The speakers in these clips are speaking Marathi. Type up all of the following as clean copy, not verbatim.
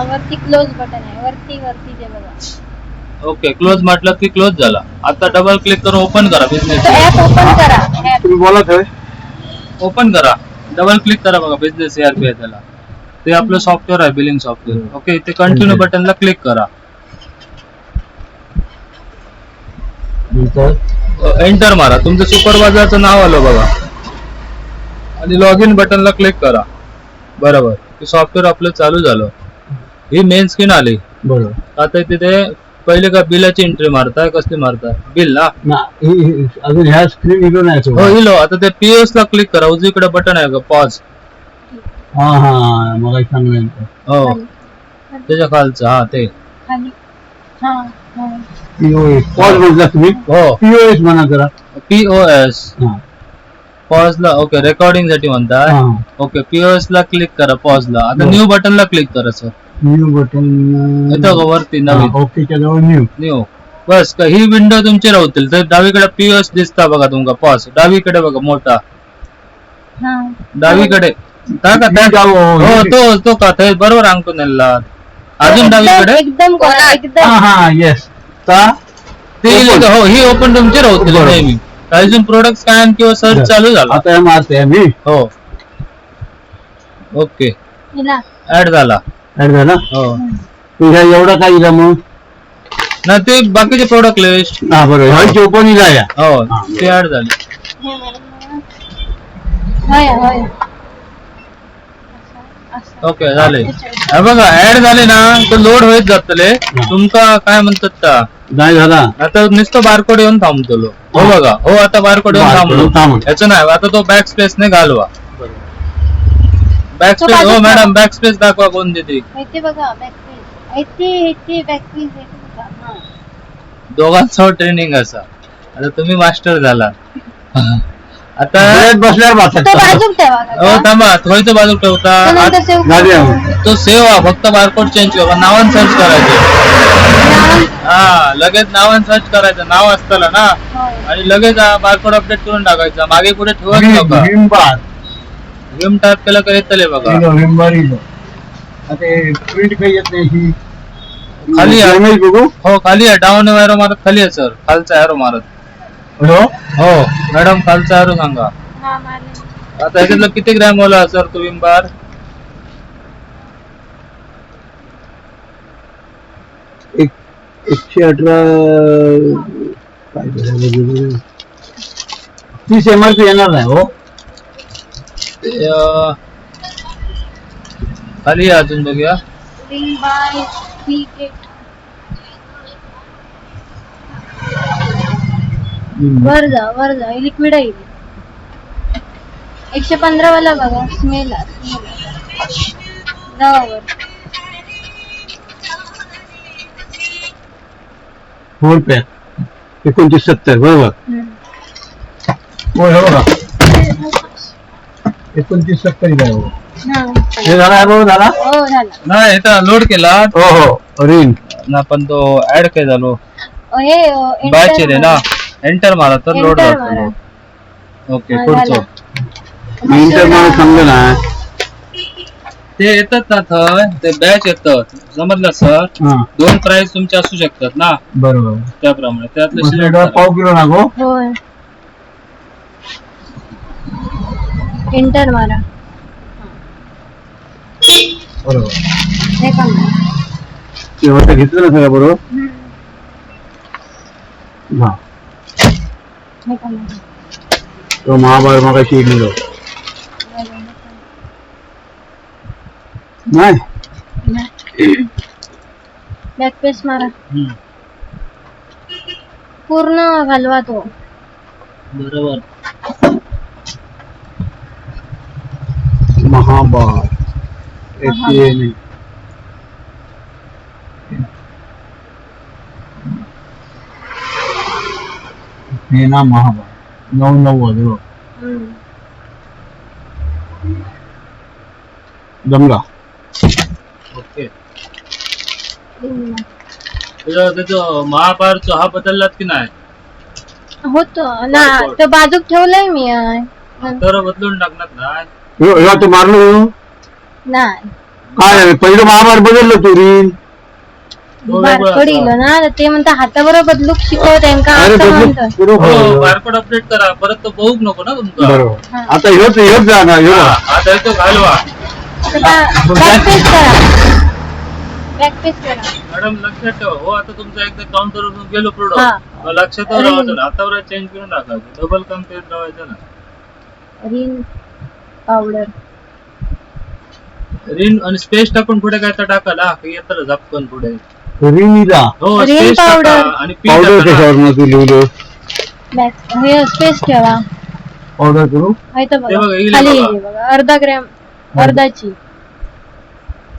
वरती क्लोज बटन आहे, वरती वरती ते बघा. ओके, क्लोज म्हटलं की क्लोज झाला. आता डबल क्लिक करून ओपन करा बिझनेस. ऍप ओपन करा. ऍप तुम्ही बोला काय ओपन करा, डबल क्लिक करा बघा, बिझनेस ERP आहे त्याला. ते आपलं सॉफ्टवेअर आहे, बिलिंग सॉफ्टवेअर. ओके, ते कंटिन्यू बटनला क्लिक करा. एंटर मारा, तुमचं सुपरवायझरचं नाव आलं बघा आणि लॉग इन बटनला क्लिक करा. बरोबर, ते सॉफ्टवेअर आपलं चालू झालं. ही मेन स्क्रीन आली. बरोबर. आता तिथे पहिले का बिलाची एंट्री मारताय, कसली मारताय? बिल ना. अजून ह्या स्क्रीन इलो नाही. हो, इलो. आता ते POS ला क्लिक करा, उजवीकडे बटन आहे का पॉज. हा हा, मला सांगलं. हो, त्याच्या खालचं. हा, ते खाली. हा हा. पीओएस पॉज म्हटलं तुम्ही. हो, पीओएस म्हणा जरा. POS हा. पॉज ला. ओके, रेकॉर्डिंग साठी म्हणताय. हा. ओके, POS ला क्लिक करा, पॉज ला. आता न्यू बटन ला क्लिक करा सर. न्यू बटन येतं का वरती नवीन? ओकेच्या जवळ न्यू. बस का, ही विंडो तुमची राहतील. तर डावीकडे POS दिसता बघा तुमका, पॉज डावीकडे बघा मोठा, हा. डावीकडे टाका त्या. हो, तो का ते बरोबर अंक नेला. अजून डावीकडे एकदम करा, एकदम. हा येस. ते हो, ही ओपन तुमची राहतील नेहमी. अजून प्रोडक्ट स्कॅन किंवा सर्च चालू झाला. आता मारते मी. हो, ओके, हिला. ऍड झाला. ऍड झाला. हो तुझ्या एवढा काय दिला मग ना, ते बाकीचे प्रोडक्ट लिस्ट. हा बरोबर, ह्याची ओपन इला या. हो, ते ऍड झाले. होय होय. ओके, झाले. हे बघा, ऍड झाले ना, तो लोड होत जातले. तुमका काय म्हणतात का नाही झाला. आता नुसतं बारकोड येऊन थांबतो. हो बघा, हो, आता बारकोड येऊन थांबलो. याचं नाही, आता तो बॅक स्पेस ने घालवा. Back space. हो मॅडम, बॅक स्पेस दाखवा, कोण देते. इथे बघा, बॅक पेज. इथे बॅक पेज आहे बघा. हा. दोघांचं ट्रेनिंग असा. आता तुम्ही मास्टर झाला. आता बसल्यावर तो बाजूक ठेवा हो, थांबा, थोडीच बाजू ठेवता. तो नंतर सेव्ह तो सेव्ह हा, फक्त बारकोड चेंज करा, नावान सर्च करायचं. हा, लगेच नावान सर्च करायचं, नाव असतं ना, आणि लगेच बारकोड अपडेट करून टाकायचा. मागे पुढे ठेवत नका. विम टाईप केलं का येतले बघा. प्रिंट काही येत नाही. खाली आहे. बघू. हो, खाली आहे. डाऊन एरो मारत खाली आहे सर, खालचा एरो मारत. हो मॅडम, खालचा एरो सांगा. हा, मारले. आता ह्याच्यातलं किती ग्रॅम होला सर तो विम बार? 118. काय 30 MRP येणार नाही. हो, खाली आहे, अजून बघूया. रिंग बाय क्रिकेट. वर जा, लिक्विड आहे. 115 वाला बघा, स्मेल जावावर. 4 पॅक 2970. बरोबर. हो बघा, 2970. हे झाला आहे. बरोबर झाला. हो, झाला. नाही, इथं लोड केला. हो रिंग ना, पण तो ऍड काय झालो. हे बॅच आहे ना, एंटर मारा तर लोड जातो. ओके, पुढचं इंटर मला समजलं ना. ते येतात ना, ते बॅच येतात, समजलं सर. 2 प्राइस तुमचे असू शकतात ना. बरोबर, त्याप्रमाणे त्यातलं सिलेक्ट पाव किलो ना. गो. होय. एंटर मारा. बरोबर, हे पण तेव्हा घेतलं ना सगळं. बरोबर. हा, हे पण तो महाभारत मग शिकलो नाही. बॅक पेस मारा. पूर्ण घालवा तो. बरोबर. महाभारत ना, महाभारत 990. जमला. ओके, त्याचं महाभारत हा बदललात की नाही? होतो ना, तो बाजूक ठेवलंय मी. तर बदलून टाकणार नाही. तो मारलो नाही. काय पहिलं महाभारत बदललं तू रील तो वेगळा बारकोड असा. इलो ना ते म्हणता हाताबरोबर बदलूक शिकव त्यांका अरे असं बदलू म्हणतात सुरू हो बारकोड अपडेट करा परत तो बघूक नको ना तुमचा बरोबर आता ह्योच जा ना ह्यो आता तो घालवा बॅक पेज करा बॅक पेज करा मॅडम लक्षात ठेवा हो आता तुमचा एकदा काउंटरवरून गेलो हा. प्रोडक्ट लक्षात राहायचं ना हातावर चेंज करून टाकायचं डबल काम करत राहायचं ना रिन पावडर रिन आणि स्पेस टाकून पुढे काय तर टाकायला येतं झपकन पुढे रीलला हो Rin स्पेस टाका powder. आणि पी पावडर टाका कशावर ना. ना तू लिहिलं बॅक हे स्पेस ठेवा पावडर करू आहे तर ते बघा, बघा इली खाली बघा. इली बघा अर्धा ग्रॅम अर्धाची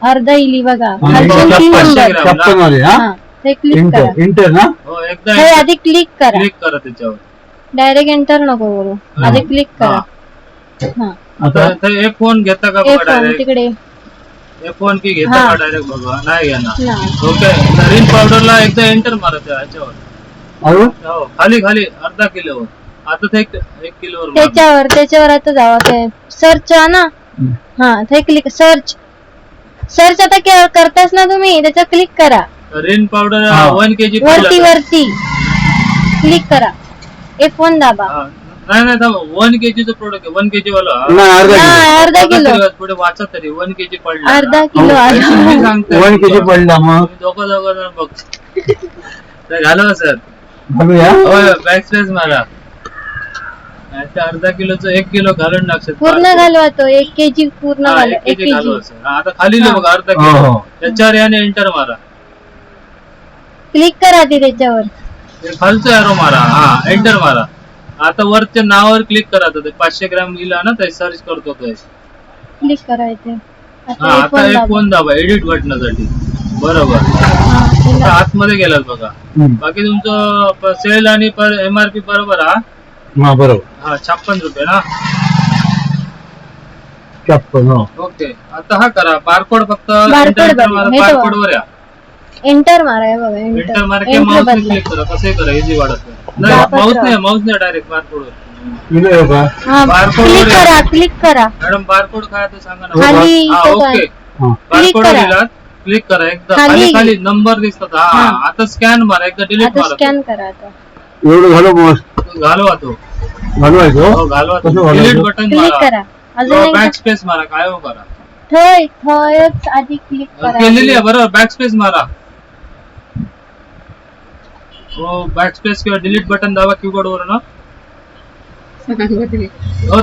अर्धा इली बघा आणि खालचे तीन 500 नंबर ग्रॅम. 56 मध्ये हा हा ते क्लिक करा इंटर ना हो एकदा हे आधी क्लिक करा क्लिक करा त्याच्यावर डायरेक्ट एंटर नको करू हा. आधी क्लिक करा हा. हा आता आता एक फोन घेता का हे बघा फोन डायरेक्ट तिकडे एक फोन की घेता हा. का डायरेक्ट बघा नाही घेणार नाही. ओके रिन पावडरला एकदा एंटर मारा त्या ह्याच्यावर अजून हो खाली खाली अर्धा किलोवर आता ते एक किलोवर मारा. त्याच्यावर आता जावा ते सर्च ना हा ते क्लिक सर्च आता करताच ना तुम्ही त्याच्यावर क्लिक करा रिन पावडर हा. 1 kg वरती क्लिक करा F1 दाबा नाही नाही थांबा 1 kg चं प्रोडक्ट आहे 1 kg वाला नाही अर्धा नाही, अर्धा किलो पुढे वाचा तरी 1 kg पडला अर्धा किलो मी सांगतोय 1 kg पडला मग तुम्ही दोघं जण बघ ते घालवा सर घालूया हो बॅक स्पेस मारा नाही तर अर्धा किलोचं 1 किलो घालून टाकशात पूर्ण घालवा तो 1 kg पूर्ण हा, घालवा 1 1 kg घालवा kg सर आता खाली लिहा बघा अर्धा हो, किलो हो. त्याच्यावर याने एंटर मारा क्लिक करा ती त्याच्यावर ते खालचं एरो मारा हा एंटर मारा आता वरच्या नावावर क्लिक करा तर ते 500 ग्रॅम लिहिला ना ते सर्च करतो ते क्लिक करायचे हा आता एक फोन दाबा एडिट बटनासाठी बरोबर आता आतमध्ये गेलात बघा बाकी तुमचं सेल आणि MRP बरोबर हा हा बरोबर हा 56 रुपये ना 56 हो ओके आता हा करा बारकोड फक्त Barcode एंटर मारा बघा, हे बारकोड वर या एंटर मारा हे बघा एंटर मारा की एंटर माऊस बदला क्लिक करा कसं करा इझी वाढत नाही बापरे. माऊस नाही डायरेक्ट बारकोड वर लिहिलं आहे का हा Barcode क्लिक वर या. करा क्लिक करा मॅडम बारकोड काय ते सांगा ना खाली हा इथं काय? ओके हा बारकोड करा. दिलात क्लिक करा एकदा खाली. खाली खाली नंबर दिसतात हा हा. आता स्कॅन मारा एकदा डिलीट आता मारा स्कॅन करा आता एवढं झालं मस्त तो. घालवा तो घालवायचं हो घालवा कसं तो घालवायचं? डिलीट बटन क्लिक मारा करा अजून बॅक एक स्पेस मारा काय हो करा थयच आधी क्लिक करा केलेली आहे बरोबर बॅक स्पेस मारा हो बॅक स्पेस किंवा डिलीट बटन दाबा कीबोर्ड वर ना हो,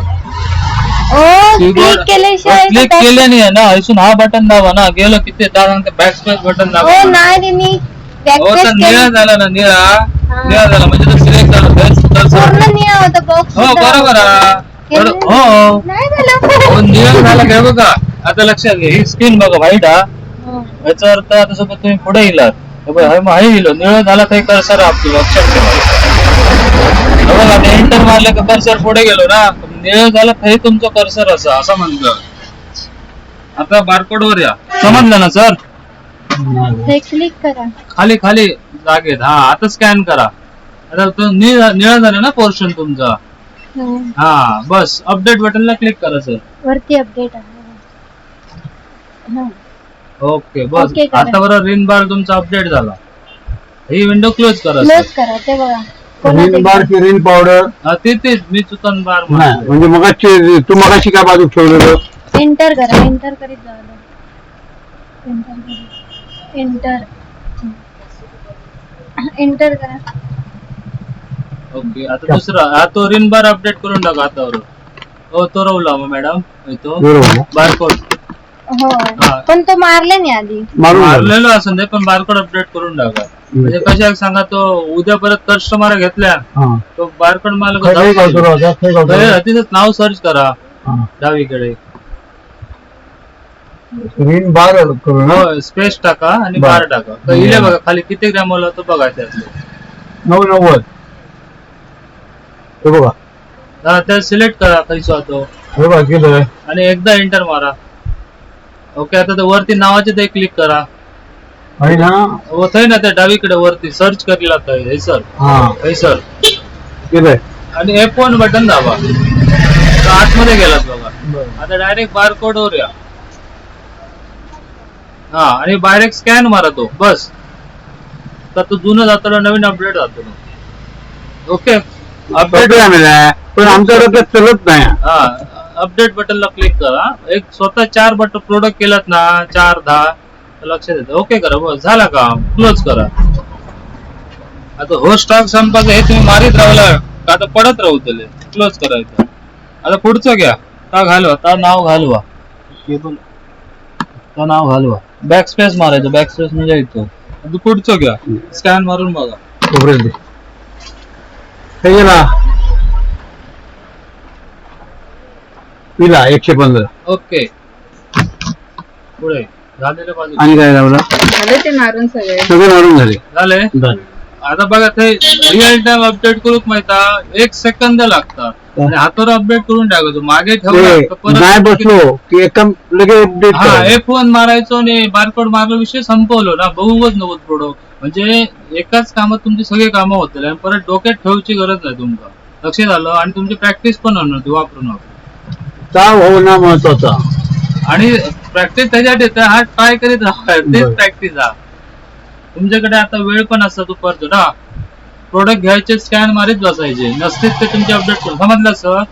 ओ क्लिक केल्याशिवाय क्लिक केल्याने आहे ना इथून हा बटन दाबा ना गेलं किती सांगते बॅक स्पेस बटन दाबा ओ नाही रे मी हो तर बॅकपेज निळा केली झाला ना निळा झाला म्हणजे तो सिलेक्ट झाला पूर्ण निळा होता बॉक्स हो बरोबर हो नाही झालं हो निळा झाला काय बघा आता लक्षात घ्या ही स्क्रीन बघा व्हाईट हा याचा अर्थ आता सोबत तुम्ही पुढे येलात निळं झाला काही कर्सर आपलं लक्षात ठेवा बघा ते एंटर मारलं का कर्सर पुढे गेलो ना निळं झालं तरी तुमचं कर्सर असं म्हणतं आता बारकोड वर या समजलं ना सर हे क्लिक करा खाली खाली जागेत हा आता स्कॅन करा आता तो निळा झाला ना पोर्शन तुमचा हा बस अपडेट बटनला क्लिक करा सर वरती अपडेट आहे हा. ओके बस Okay, करा. आता बरोबर रिन बार तुमचा अपडेट झाला ही विंडो क्लोज करा क्लोज सर करा ते बघा रील बार की रील पावडर हा तेच मी चुकन बार नाही म्हणजे मगाशी तू मगाशी काय बाजू ठेवलेलं एंटर करा एंटर करीत जा एंटर एंटर करा ओके आता दुसरा हा तो रिन बार अपडेट करून टाका हातावर हो तो रवला मग मॅडम तो बरोबर बारकोड हो हा. पण तो मारले नाही आधी मारून झालं. मारलेलो असं नाही पण बारकोड अपडेट करून टाका म्हणजे कशा सांगा तो उद्या परत कस्टमर घेतल्या हा तो बारकोड माल काय गावतो राजा काय गावतो तिथं नाव सर्च करा हा डावीकडे रील बार करू ना हो स्पेस टाका आणि बर. बार टाका तर इले बघा खाली किती ग्रॅम होला तो बघा त्यातले 990 हे बघा हा तर सिलेक्ट करा खायचो तो हे बघा केलं आणि एकदा एंटर मारा ओके आता ते वरती नावाचे ते क्लिक करा आणि ना होतय ना त्या डावीकडे वरती सर्च करीला हे सर हा हे सर केलंय आणि F1 बटन दाबा तर आतमध्ये गेलात बघा आता डायरेक्ट बारकोड वर या हा आणि डायरेक्ट स्कॅन मारा तो बस. तर तो जुनं जातो नवीन अपडेट जातो. ओके अपडेट आम्हाला पण आमच्या डोक्यात चलत नाही. हा अपडेट बटनला क्लिक करा. एक स्वतः 4 बटन प्रोडक्ट केलात ना 4 10 लक्षात येतं. ओके करा बस झाला काम. क्लोज करा. आता हो स्टॉक संपायचं हे तुम्ही मारित राहिला का आता पडत राहू त्याला. क्लोज करायचं. आता पुढचं घ्या. ता घालवा ता नाव घालवा. केबल ता नाव घालवा. बॅक स्पेस मारायचं. बॅक स्पेस म्हणजे इथं. पुढचं घ्या. स्कॅन मारून बघा. पिला 115. ओके पुढे झालेलं बाजू आणि काय लावलं झाले ते मारून सगळे सगळं मारून झाले. झाले. आता बघा ते रिअल टाइम अपडेट करूक माहिती 1 सेकंद लागतात आणि हातावर अपडेट करून टाकायचो. मागे ठेवलं नाही बसलो की एकदम लगेच अपडेट. हा F1 मारायचो आणि बारकोड मारला विषय संपवलो ना. बघूच नको प्रोडक्ट. म्हणजे एकाच कामात तुमची सगळे कामं होतील आणि परत डोक्यात ठेवायची गरज नाही तुमका. लक्षात आलं. आणि तुमची प्रॅक्टिस पण होणार ती वापरून होणं महत्वाचा. आणि प्रॅक्टिस त्याच्यात येते. हा ट्राय करीत राहा. तेच प्रॅक्टिस हा. तुमच्याकडे आता वेळ पण असता दुपारचं ना. प्रोडक्ट घ्यायचे स्कॅन मारीत बसायचे नसतेच ते तुमचे अपडेट करून समजलं सर.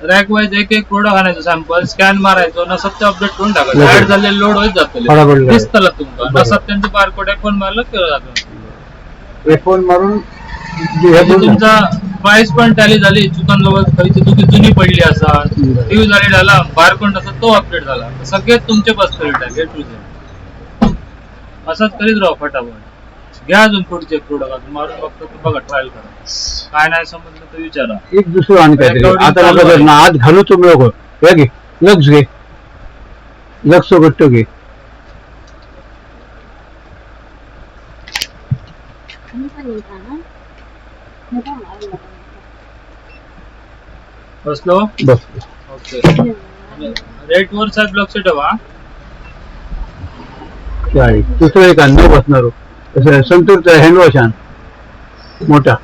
रॅक वाईज एक प्रोडक्ट आणायचं सॅम्पल स्कॅन मारायचो नसत ते अपडेट करून टाकायचं. ऍड झालेले लोड होत जातं दिसतं तुमका. नसत त्यांचं बारकोड F1 मारलं केलं जातं. F1 मारून तुमचा प्राइस पण टॅली झाली. चुकी जुनी पडली असा ड्यू झाली झाला बारकोड नसत तो अपडेट झाला. सगळे तुमचे बसतील टॅली असंच करीत राहा फटाफट. घ्या अजून पुढचे प्रोडक्ट अजून मारून बघतो बघा ट्रायल करा. काय नाही समजलं तर विचारा. एक दुसरं आणि काहीतरी आता नका ना आज घालू तुम्ही लोक घे लक्ष घे लक्ष गोष्ट घे. बसलो बस ओके. रेट वर साहेब लक्ष ठेवा. दुसरं एक न बसणार संतूरचा हँडवॉश आण मोठा.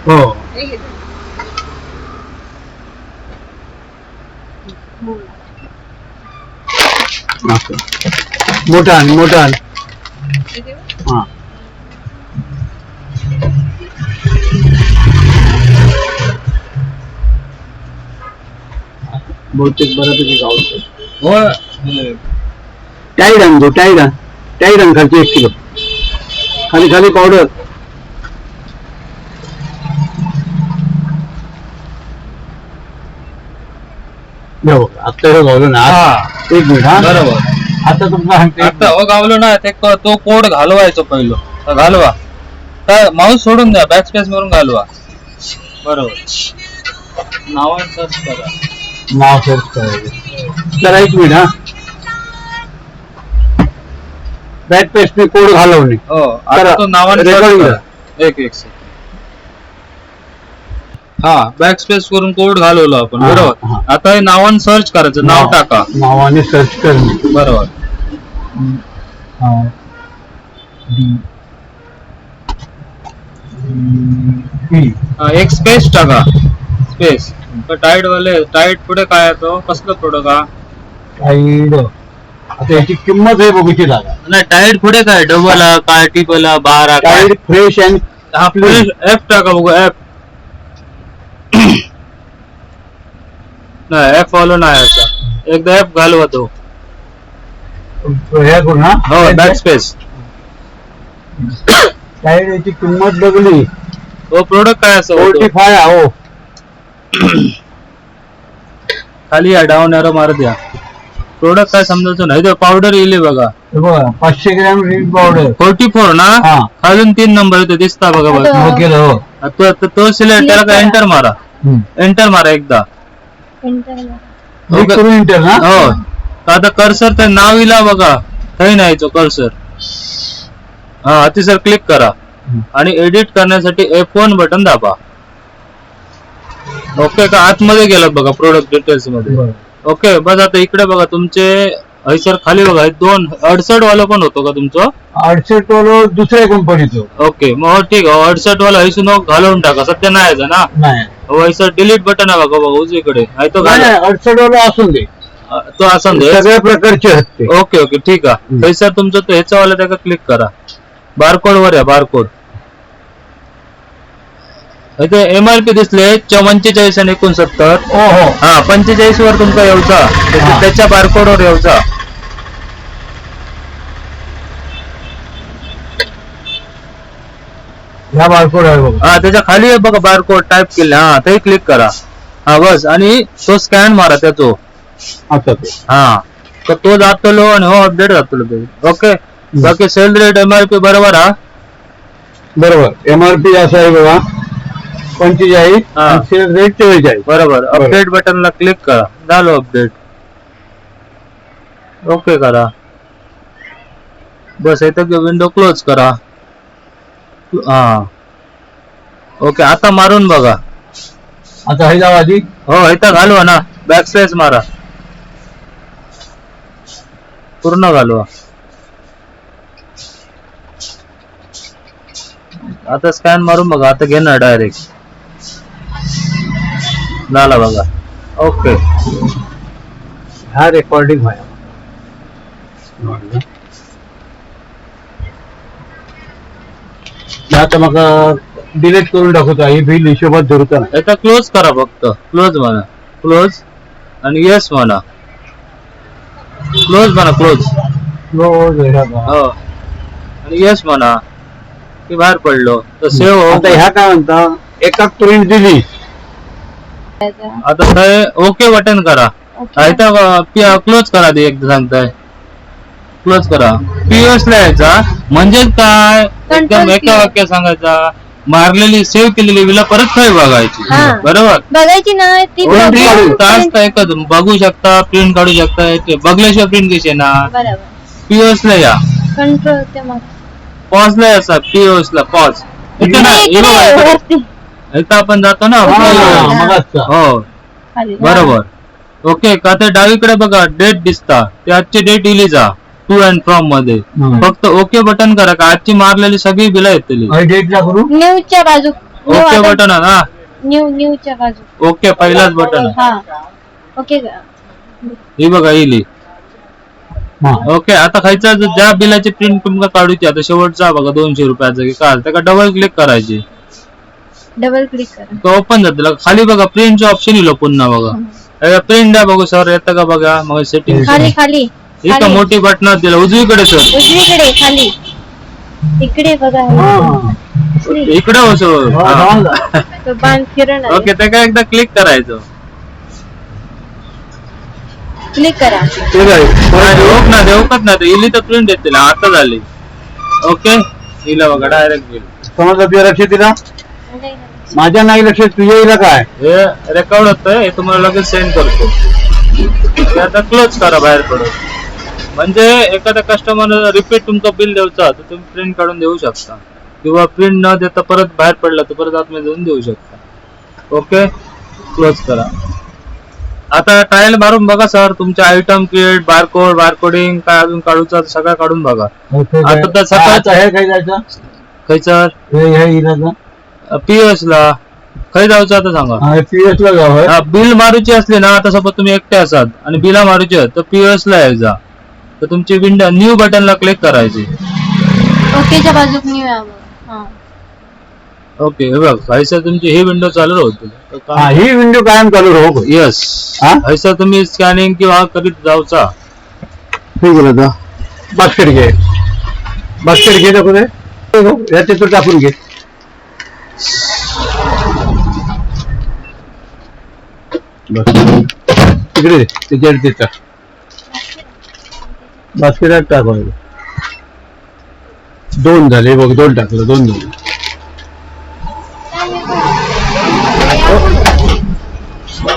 हो मोठा आण मोठा आण. हा बहुतेक बऱ्यापैकी गावतो. हो टाईड आणतो टाईड आण खालची 1 किलो खाली खाली पावडर. आता हे गावलो ना. एक मिनिट हा बरोबर. आता तुमचा आता हो गावलो ना ते तो कोड घालवायचो पहिलं. घालवा तर माऊस सोडून द्या. बॅक स्पेस मारून घालवा. बरोबर. नावात सर्च करा. नाव सर्च करायचं. चला 1 मिनिट हा बॅक पेस्ट मी कोड घालवणे. हो आता तो नावाने सर्च करा. एक सेकंड. हा बॅक स्पेस करून कोड घालवला आपण बरोबर. आता हे नावाने सर्च करायचं. नाव टाका. नावाने सर्च करणे बरोबर. एक स्पेस टाका. स्पेस टाईड वाले टाईड पुढे काय येतो कसलं प्रोडक्ट हा टाईड. आता याची किंमत आहे बघूची लागा. नाही टाईड पुढे काय डबल काय ट्रिपल 12 टाईड फ्रेश अँड हा फ्रेश F टाका बघू. F नाही F फॉलो नाही आता. एकदा F घालवा तो. हे करू ना. हो बॅक स्पेस. टाईड याची किंमत बघली. तो प्रोडक्ट काय असं 45 हो खाली या डाऊन एरो मारत या. प्रोडक्ट काय समजायचं नाही. तर पावडर येईल बघा. 500 ग्रॅम रिन पावडर 44 ना. खालून 3 नंबर येतो दिसता बघा बघा. तो सिलेक्ट त्याला काय एंटर मारा. एंटर मारा एकदा. एंटर ना. हो आता कर्सर तर नाव इला बघा. काही नाही तो कर्सर. हा अतिसर क्लिक करा आणि एडिट करण्यासाठी F1 बटन दाबा. ओके का आतमध्ये गेलात बघा प्रोडक्ट डिटेल्स मध्ये. ओके बस आता इकडे बघा तुमचे सर खाली बघा, 268 वाला पण होतो का तुमचं? 68 वाला दुसऱ्या कंपनीचं. ओके, मग ठीक आहे. 68 वाला हैसून घालवून टाका, सध्या नाही यायचा ना. नाही सर डिलीट बटन आहे बघा उजवीकडे, आहे तो घाला. 68 वाला असून दे, तो असं दे. सगळ्या प्रकारचे हत्ते. ओके ओके ठीक आहे. सर तुमचं तो ह्याचा वाला त्याला क्लिक करा, बारकोड वर या, बारकोड. इथे एमआरपी दिसले 45 आणि 69. हो. हा 45 वर तुमचा येऊचा, त्याच्या बारकोड वर येऊचा. ह्या बारकोड आहे बघा. हा त्याच्या खाली आहे बघा बारकोड टाईप केला, हा ते क्लिक करा. हा बस, आणि तो स्कॅन मारा त्याचो. आता हा तर तो जातलो आणि हो अपडेट जातलो ते. ओके, बाकी सेल रेट एमआरपी बरोबर. हा बरोबर, एमआरपी असं आहे बघा 45, सेल रेट 44. बरोबर. अपडेट बटनला क्लिक करा, झालो अपडेट. ओके करा, बस इथं विंडो क्लोज करा. हा ओके, आता मारून बघा. आता हे जाऊ आधी. हो इथं घालवा ना, बॅक स्पेस मारा, पूर्ण घालवा. आता स्कॅन मारून बघा, आता घेणार डायरेक्ट. झाला बघा. ओके, हा रेकॉर्डिंग व्हायला. आता मग डिलीट करून टाकतो, हे बिल हिशोबात धरतो ना. आता क्लोज करा, फक्त क्लोज म्हणा, क्लोज आणि येस म्हणा, क्लोज म्हणा, क्लोज. हो आणि येस म्हणा की बाहेर पडलो तर सेव्ह हो. आता ह्या काय म्हणता, एका प्रिंट दिली. आता ते ओके बटन करा. क्लोज करा, ते एकदा सांगताय क्लोज करा. पीओएस ला यायचा, म्हणजे काय एकदम एका वाक्य सांगायचा, मारलेली सेव्ह केलेली बिला परत खाली बघायची. बरोबर, बघायची ना ती एकच बघू शकता, प्रिंट काढू शकता. बघल्याशिवाय प्रिंट कशी ना. पीओएस ला या, कंट्रोल पॉज ला याचा, पीओएस ला पॉज. इथं आपण जातो ना. हो बरोबर. ओके, का ते डावीकडे बघा डेट दिसता, ते आजची डेट इली जा टू अँड फ्रॉम मध्ये. फक्त ओके बटन करा, का आजची मारलेली सगळी बिलं येतली. न्यूजच्या बाजू ओके बटन आहे ना, न्यूजच्या बाजू. ओके पहिलाच बटन. ओके, ही बघा इली. ओके, आता खायचा ज्या बिलाची प्रिंट तुमका काढूची, आता शेवटचा बघा 200 रुपयाचा की काय, त्याला डबल क्लिक करायची. डबल क्लिक करा, ओपन जातं. खाली बघा प्रिंटचं ऑप्शन येईल पुन्हा बघा. प्रिंट आहे बघू सर, येतं का बघा. मग सेटिंग खाली खाली इथं मोठी बटन दिलं उजवीकडे सर, उजवीकडे खाली इकडे बघा, इकडे हो सर. तो बाण फिरण. ओके, ते काय एकदा क्लिक करायचं. क्लिक करा, ओक ना दे, ओकत ना ते इली तर प्रिंट येतील. आता झाली. ओके, इला बघा डायरेक्ट बिल. समजलं तुझ्या लक्षात दिला, माझ्या नाही लक्षात, तुझ्या इला काय हे रेकॉर्ड होतंय, हे तुम्हाला लगेच सेंड करतो. आता क्लोज करा बाहेर पडून. म्हणजे एखाद्या कस्टमर रिपीट तुमचं बिल द्यायचा तर तुम्ही प्रिंट काढून देऊ शकता, किंवा प्रिंट न देता परत बाहेर पडला तर परत आतमध्ये जाऊन देऊ शकता. ओके, क्लोज करा. आता ट्रायल मारून बघा सर, तुमचे आयटम क्रिएट, बारकोड, बारकोडिंग काय अजून काढूचा सगळं काढून बघा. आता तर सकाळचं आहे काय जायचं, खै सर पीओएस ला खै जायचं आता सांगा. पीएस ला जाऊ. बिल मारूची असली ना, आता सपोज तुम्ही एकटे असाल आणि बिला मारूची तर पीओएस ला यायचा, तर तुमची विंडो न्यू बटनला क्लिक करायची. ओकेच्या बाजूक न्यू आहे. ओके, हे बघ हैसा तुमची ही विंडो चालू होती. ही विंडो कायम चालू राहू. येस, हैसा तुम्ही स्कॅनिंग किंवा करीत जाऊचा. ठीक आहे, बास्केट घे, बास्केट घे, दाखवू दे, याचे तो टाकून घे. तिकडे त्याच्यावर तिथं बास्केटात टाकायचं. 2 झाले बघ, 2 टाकलं, 2 झाले.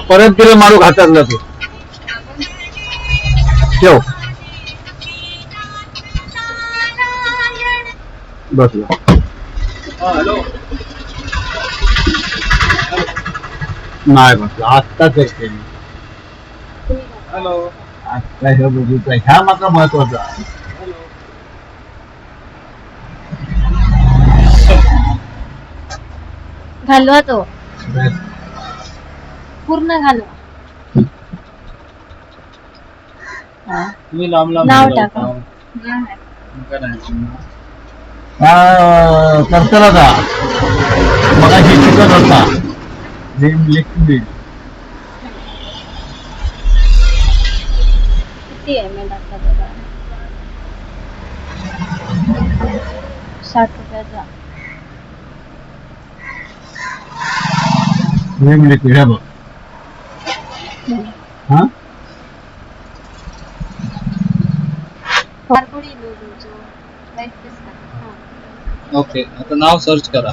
परत तिला मारू घातला तू ठेव. बसला. नाही बसला, आत्ताच हॅलो. आता हे बघितलं ह्या मात्र महत्वाचा. घालवा तो पूर्ण घालवा. तुम्ही लांब लांब नाव बोला. टाका. करताना का मगाशी शिकत होता लिक्विड किती आहे मी टाकला बघा. 60 रुपयाचा. लिक्विड आहे बघ. हा बारकोडी लोगोचो लाईक दिसता. हां. ओके आता नाव सर्च करा.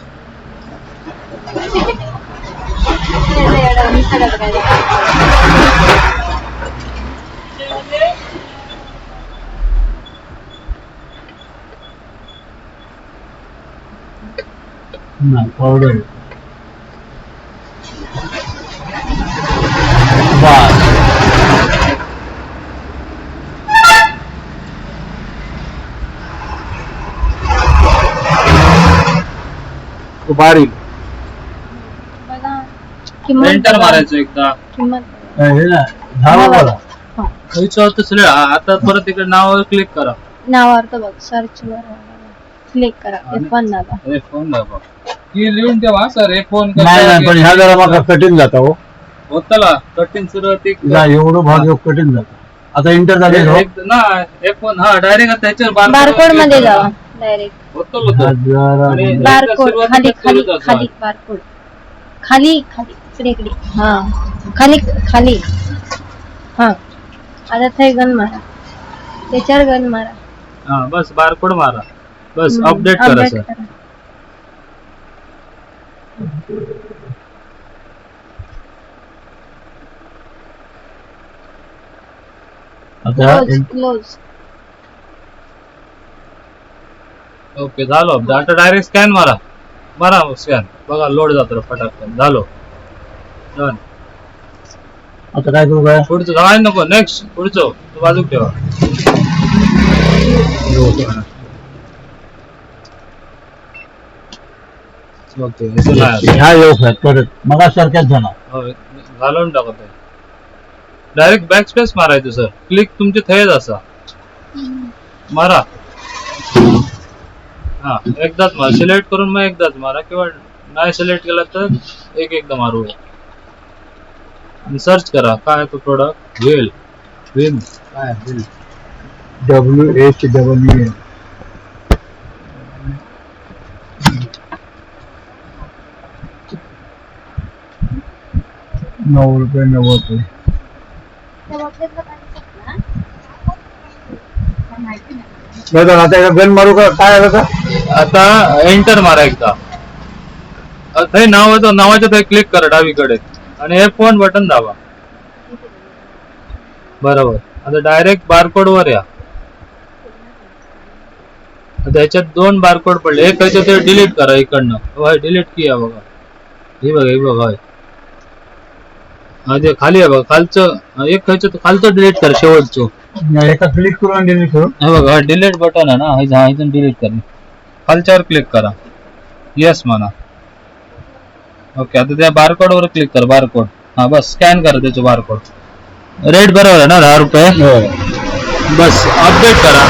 नाही पावडर बस तो बारीक बघा किंमत एंटर बघा. मारायचं एकदा. किंमत बघा. हे ना झालं बघा. हां. आता परत इकडे नावावर क्लिक करा. नावावर तो बघ सर्च वर क्लिक करा. F1 दाबा. हे फोन दाबा. की लिहून ठेवा सर हे फोन नाही नाही पण ह्या जरा मग कठीण जाता हो. होतला कठीण सुरुवाती जा एवढं भाग कठीण जातं. आता इंटर झाले हो. ना हे फोन हा डायरेक्ट त्याच्यावर बारकोड मध्ये जावा डायरेक्ट. होतं आणि बारकोड खाली खाली सुरुवातीला खाली बारकोड खाली खाली इकडे इकडे. हा खाली खाली. हा आता ते गन मारा. त्याच्यावर गन मारा. हा बस बारकोड मारा. बस हम्म, अपडेट करा update सर. करा. आता क्लोज. ओके झालं. आता डायरेक्ट स्कॅन मारा. मारा स्कॅन. बघा लोड जातो फटाफट. झालो डन. आता काय करू काय पुढचं जाय नको. नेक्स्ट पुढचं तो बाजूक ठेवा. ओके इथं नाही. ह्या व्यवसायात परत मग सारख्याच झाला. हो, घालून टाकत आहे. डायरेक्ट बॅक स्पेस मारायचं सर. क्लिक तुमचे थेच असा मारा. हा एकदाच मारा. सिलेक्ट करून मग एकदाच मारा किंवा नाही सिलेक्ट केला तर एकदा मारू. आणि सर्च करा काय तो प्रोडक्ट वेल विन काय WHEEL 9 रुपये 90. बरं आता एका गन मारू का काय आलं का आता एंटर मारा एकदा. ते नाव येतो. नावाच्या ते क्लिक करा डावीकडे आणि हे फोन बटन दाबा. बरोबर. आता डायरेक्ट बारकोड वर या. आता याच्यात 2 बारकोड पडले. एक ह्याच्यात ते डिलीट करा इकडनं. डिलीट किया बघा. हे बघा हा ते खाली आहे बघा. खालचं एक ह्याच्यात खालचं डिलीट करा शेवटचं. एका क्लिक करून डिलीट करू. हे बघा डिलीट बटन आहे ना. इथून डिलीट करा. खालच्यावर क्लिक करा. येस म्हणा. ओके आता त्या बारकोड वर क्लिक करा. बारकोड हा बस स्कॅन करा त्याचं बारकोड. रेट बरोबर आहे ना 10 रुपये. बस अपडेट करा.